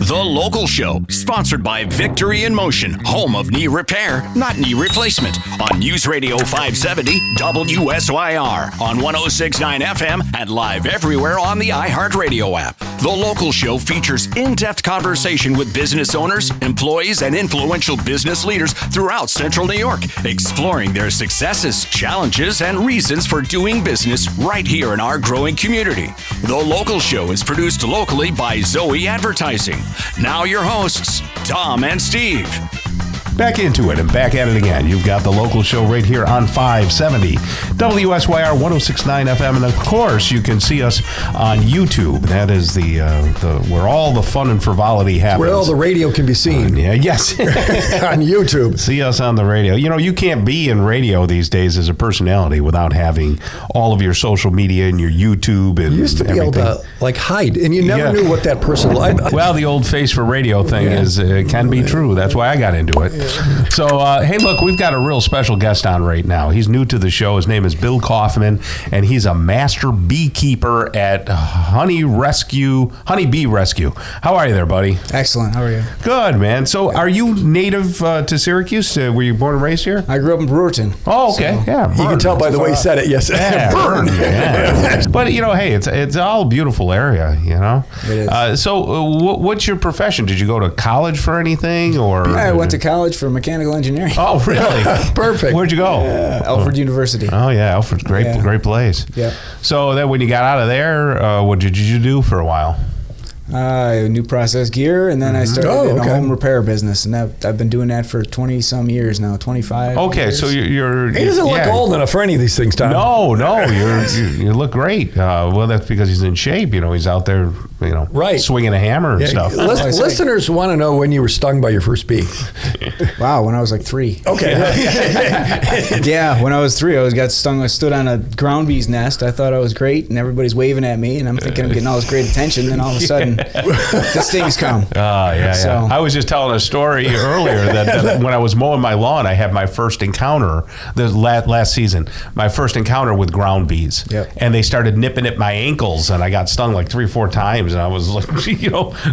The Local Show, sponsored by Victory in Motion, home of knee repair, not knee replacement, on News Radio 570 WSYR, on 106.9 FM, and live everywhere on the iHeartRadio app. The Local Show features in-depth conversation with business owners, employees, and influential business leaders throughout Central New York, exploring their successes, challenges, and reasons for doing business right here in our growing community. The Local Show is produced locally by Zoe Advertising. Now your hosts, Tom and Steve. Back into it and back at it again. You've got The Local Show right here on 570 WSYR 106.9 FM, and of course you can see us on YouTube. That is the where all the fun and frivolity happens. Where all the radio can be seen. Yes. On YouTube. See us on the radio. You know, you can't be in radio these days as a personality without having all of your social media and your YouTube and you used to be everything. able to like hide, and you never knew what that person was. Well, the old face for radio thing can be true. That's why I got into it. So, hey, look, we've got a real special guest on right now. He's new to the show. His name is Bill Kaufman, and he's a master beekeeper at Honeybee Rescue. How are you there, buddy? Excellent. How are you? Good, man. So, are you native to Syracuse? Were you born and raised here? I grew up in Brewerton. Oh, okay. So, yeah. You can tell by the way he said it. Yes. Yeah, Burn. Yeah. But, you know, hey, it's all a beautiful area, you know? It is. So, what's your profession? Did you go to college for anything? Or I went to college for mechanical engineering. Oh, really? Perfect. Where'd you go? Alfred University. Oh, yeah. Alfred's great place. Yeah. So then when you got out of there, what did you do for a while? New process gear, and then I started a home repair business, and I've been doing that for 20-some years now, 25 Okay, years. so you're He doesn't look old enough for any of these things, Tom. No, you look great. Well, that's because he's in shape. You know, he's out there, swinging a hammer and stuff. Listeners want to know when you were stung by your first bee. Wow, when I was like 3. Okay. Yeah, when I was 3, I got stung. I stood on a ground bee's nest. I thought I was great, and everybody's waving at me, and I'm thinking I'm getting all this great attention, then all of a sudden, the stings come. So, I was just telling a story earlier that when I was mowing my lawn, I had my first encounter last season. My first encounter with ground bees, and they started nipping at my ankles, and I got stung like 3 or 4 times, and I was like,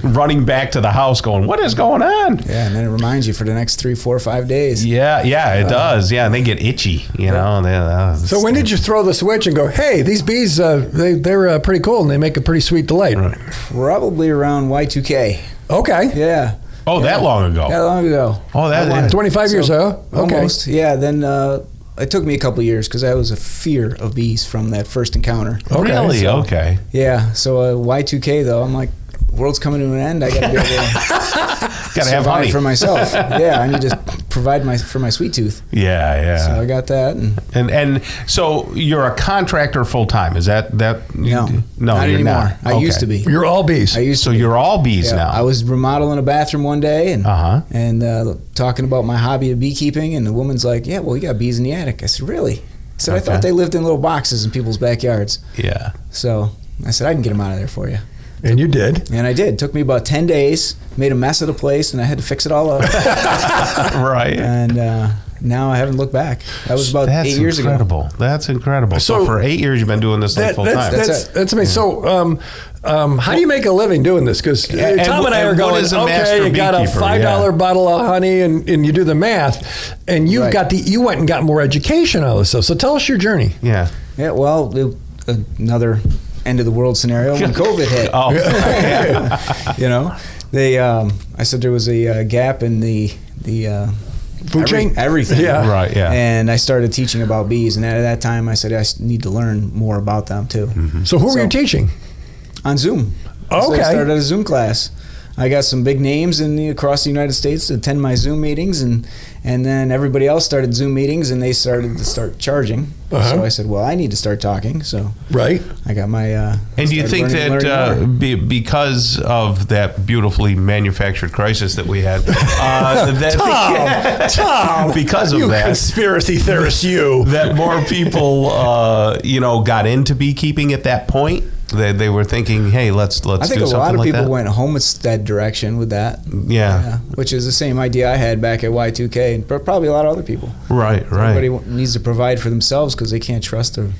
running back to the house, going, "What is going on?" Yeah, and then it reminds you for the next 3, 4, 5 days. Yeah, it does. Yeah, and they get itchy. So when did you throw the switch and go, "Hey, these bees, they're pretty cool, and they make a pretty sweet delight"? Right. Probably around Y2K. Okay. Yeah. Oh, that long ago. That long ago. Oh, that 25 years ago. Okay. Almost. Yeah. Then it took me a couple of years because I was a fear of bees from that first encounter. Okay. Really? Okay. Yeah. So Y2K though, I'm like, world's coming to an end. I got to be able to have honey for myself. Yeah, I need to provide for my sweet tooth. Yeah. So I got that, and so you're a contractor full time. Is that no, not you're anymore. Not. I used to be. You're all bees. You're all bees now. I was remodeling a bathroom one day and talking about my hobby of beekeeping, and the woman's like, "Yeah, well, you got bees in the attic." I said, "Really?" I said, "I thought they lived in little boxes in people's backyards." Yeah. So I said, "I can get them out of there for you." And you did. And I did. It took me about 10 days, made a mess of the place, and I had to fix it all up. Right. And now I haven't looked back. That was about 8 years ago. That's incredible. So for 8 years, you've been doing this full time. That's amazing. So how do you make a living doing this? Because Tom and I are going, okay, you got a $5 bottle of honey, and you do the math, and you went and got more education out of this stuff. So tell us your journey. Yeah. Yeah, well, another end of the world scenario when COVID hit. I said there was a gap in the food chain, everything. Yeah, right. Yeah, and I started teaching about bees, and at that time I said I need to learn more about them too. Mm-hmm. So who were you teaching? On Zoom. Okay. So I started a Zoom class. I got some big names across the United States to attend my Zoom meetings, and then everybody else started Zoom meetings, and they started charging. So I said, well, I need to start talking. So I got my. And do you think that because of that beautifully manufactured crisis that we had, Tom, because of you that conspiracy theorist, that more people, got into beekeeping at that point? They were thinking, hey, let's I think do a something lot of like people that. went homestead direction with that. Yeah. Which is the same idea I had back at Y2K, but probably a lot of other people. Right. Everybody needs to provide for themselves because they can't trust the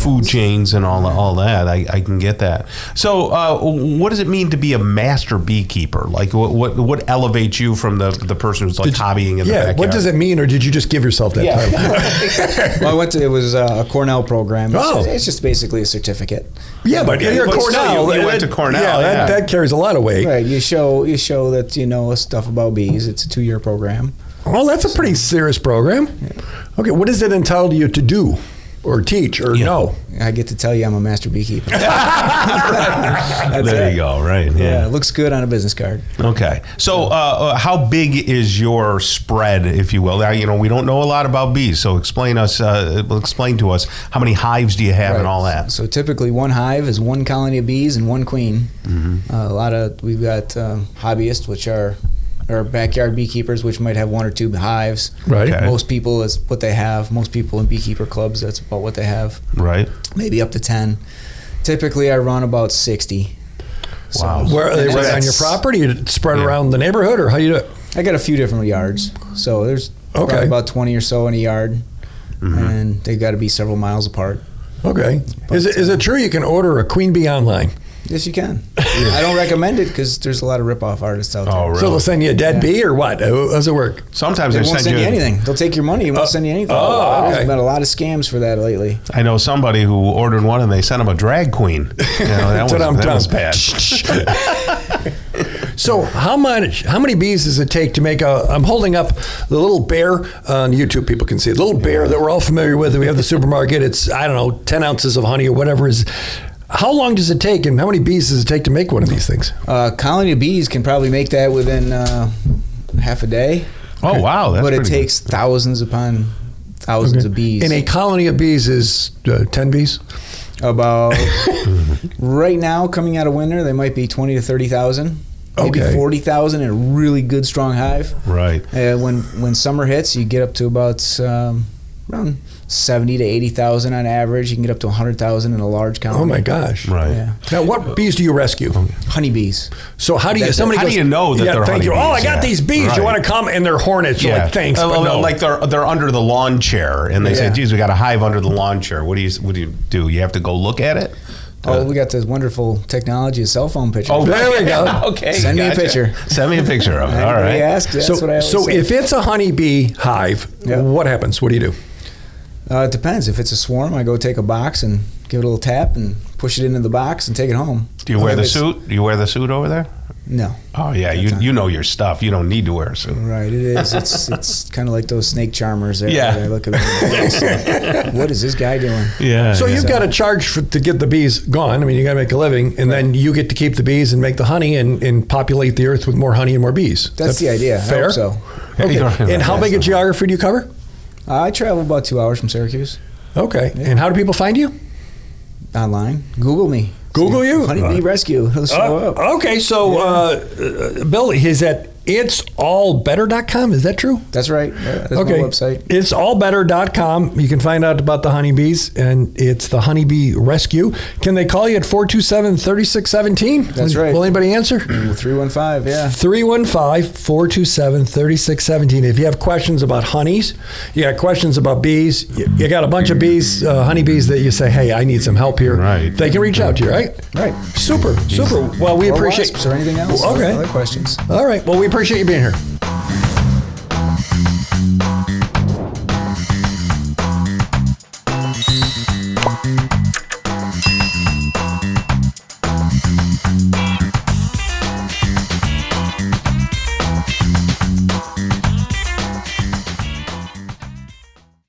food chains and all that. I can get that. So, what does it mean to be a master beekeeper? Like, what elevates you from the person who's like hobbying in the backyard? What does it mean, or did you just give yourself that title? Well, it was a Cornell program. Oh. It's just basically a certificate. Yeah, but you're Cornell. You went to Cornell. Yeah, that carries a lot of weight. Right. You show that you know stuff about bees. It's a 2-year program. Well, that's a pretty serious program. Okay, what does it entitle you to do, or teach, or know? I get to tell you I'm a master beekeeper. There you go. Right. Yeah. It looks good on a business card. Okay. So, how big is your spread, if you will? Now, we don't know a lot about bees, so explain to us how many hives do you have and all that. So typically, one hive is one colony of bees and one queen. Mm-hmm. We've got hobbyists, which are backyard beekeepers, which might have 1 or 2 hives. Right. Okay. Most people is what they have. Most people in beekeeper clubs, that's about what they have. Right. Maybe up to 10. Typically, I run about 60. Wow. Where are they right on your property? You spread around the neighborhood, or how you do it? I got a few different yards. So there's probably about 20 or so in a yard. And they got to be several miles apart. Okay. Is it true you can order a queen bee online? Yes, you can. I don't recommend it because there's a lot of rip-off artists out there. Oh, really? So they'll send you a dead bee, or what? How does it work? Sometimes They won't send you anything. They'll take your money and won't send you anything. There's been a lot of scams for that lately. I know somebody who ordered one and they sent him a drag queen. That was bad. So how many bees does it take to make I'm holding up the little bear on YouTube. People can see it. The little bear that we're all familiar with. We have the supermarket. It's, 10 ounces of honey or whatever is. How long does it take, and how many bees does it take to make one of these things? A colony of bees can probably make that within half a day. Oh, wow. That's but it pretty takes thousands upon thousands of bees. And a colony of bees is 10 bees? About, right now, coming out of winter, they might be 20 to 30,000. Maybe 40,000 in a really good, strong hive. Right. When summer hits, you get up to about around 70 to 80,000 on average. You can get up to 100,000 in a large colony. Oh my gosh! Right. Yeah. Now, what bees do you rescue? Honeybees. So how do you? How do you know that they're thank you. honeybees? Oh, I got these bees. Right. You want to come? And they're hornets. You're like, thanks, but no. Like they're under the lawn chair, and they say, "Geez, we got a hive under the lawn chair." What do you do? You have to go look at it. We got this wonderful technology, a cell phone picture. Oh, there we go. Okay. Send me a picture. Send me a picture of it. All right. Ask, that's what I always so say. if it's a honeybee hive, what happens? What do you do? It depends. If it's a swarm, I go take a box and give it a little tap and push it into the box and take it home. Do you wear the suit? Do you wear the suit over there? No. Oh yeah, you know your stuff. You don't need to wear a suit. Right, it is. It's kind of like those snake charmers there. Yeah. I look at them. What is this guy doing? Yeah. So you've got to charge to get the bees gone. I mean, you got to make a living, and then you get to keep the bees and make the honey and populate the earth with more honey and more bees. That's the idea. Fair? I hope so. Okay. And how big a geography do you cover? I travel about 2 hours from Syracuse. Okay. And how do people find you? Online. Google me. Google you? Honeybee Rescue. It'll show up. Okay, so Bill, is at itsallbetter.com. Is that true? That's right. Yeah, that's my website. Itsallbetter.com. You can find out about the honeybees, and it's the Honeybee Rescue. Can they call you at 427-3617? That's right. Will anybody answer? 315, yeah. 315-427-3617. If you have questions about honeys, you got questions about bees, you got a bunch of bees, honeybees that you say, hey, I need some help here. Right. They can reach out to you, right? Right. Super. Well, we appreciate. Wasps or anything else? Okay. Other questions? All right. Well, we appreciate you being here.